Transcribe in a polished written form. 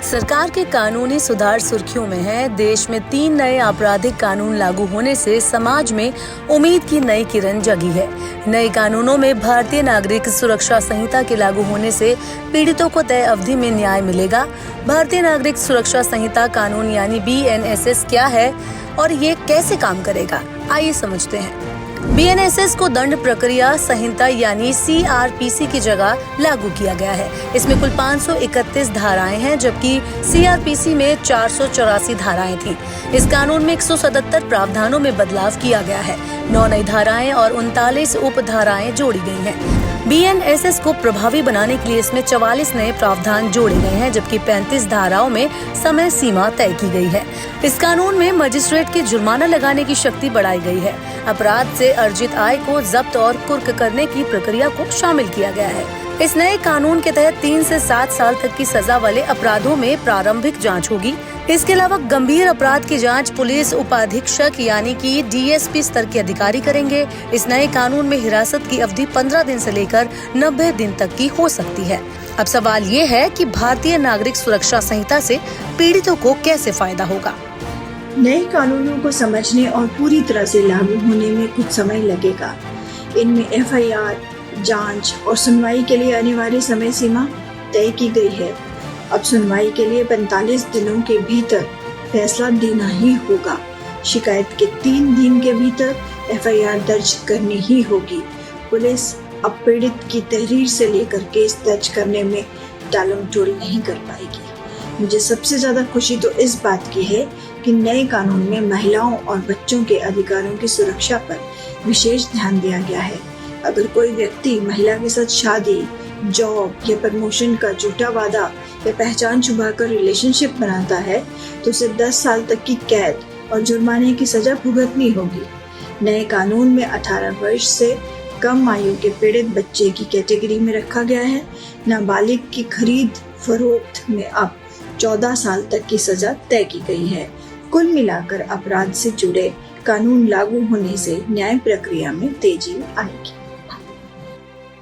सरकार के कानूनी सुधार सुर्खियों में है। देश में 3 नए आपराधिक कानून लागू होने से समाज में उम्मीद की नई किरण जगी है। नए कानूनों में भारतीय नागरिक सुरक्षा संहिता के लागू होने से पीड़ितों को तय अवधि में न्याय मिलेगा। भारतीय नागरिक सुरक्षा संहिता कानून यानी BNSS क्या है और ये कैसे काम करेगा, आइए समझते हैं। BNSS को दंड प्रक्रिया संहिता यानी CRPC की जगह लागू किया गया है। इसमें कुल 531 धाराएं हैं, जबकि CRPC में 484 धाराएं थीं। इस कानून में 177 प्रावधानों में बदलाव किया गया है। 9 नई धाराएं और 39 उप धाराएं जोड़ी गई हैं। BNSS को प्रभावी बनाने के लिए इसमें 44 नए प्रावधान जोड़े गए हैं, जबकि 35 धाराओं में समय सीमा तय की गई है। इस कानून में मजिस्ट्रेट की जुर्माना लगाने की शक्ति बढ़ाई गई है। अपराध से अर्जित आय को जब्त और कुर्क करने की प्रक्रिया को शामिल किया गया है। इस नए कानून के तहत 3 से 7 साल तक की सजा वाले अपराधों में प्रारंभिक जांच होगी। इसके अलावा गंभीर अपराध की जांच पुलिस उपाधीक्षक यानी कि DSP स्तर के अधिकारी करेंगे। इस नए कानून में हिरासत की अवधि 15 दिन से लेकर 90 दिन तक की हो सकती है। अब सवाल ये है कि भारतीय नागरिक सुरक्षा संहिता से पीड़ितों को कैसे फायदा होगा। नए कानूनों को समझने और पूरी तरह से लागू होने में कुछ समय लगेगा। इनमें FIR, जांच और सुनवाई के लिए अनिवार्य समय सीमा तय की गई है। अब सुनवाई के लिए 45 दिनों के भीतर फैसला देना ही होगा। शिकायत के 3 दिन के भीतर FIR दर्ज करनी ही होगी। पुलिस अब पीड़ित की तहरीर से लेकर केस दर्ज करने में टालमटोल नहीं कर पाएगी। मुझे सबसे ज्यादा खुशी तो इस बात की है कि नए कानून में महिलाओं और बच्चों के अधिकारों की सुरक्षा पर विशेष ध्यान दिया गया है। अगर कोई व्यक्ति महिला के साथ शादी, जॉब या प्रमोशन का झूठा वादा या पहचान छुपाकर रिलेशनशिप बनाता है तो उसे 10 साल तक की कैद और जुर्माने की सजा भुगतनी होगी। नए कानून में 18 वर्ष से कम आयु के पीड़ित बच्चे की कैटेगरी में रखा गया है। नाबालिग की खरीद फरोख्त में अब 14 साल तक की सजा तय की गई है। कुल मिलाकर अपराध से जुड़े कानून लागू होने से न्याय प्रक्रिया में तेजी आएगी।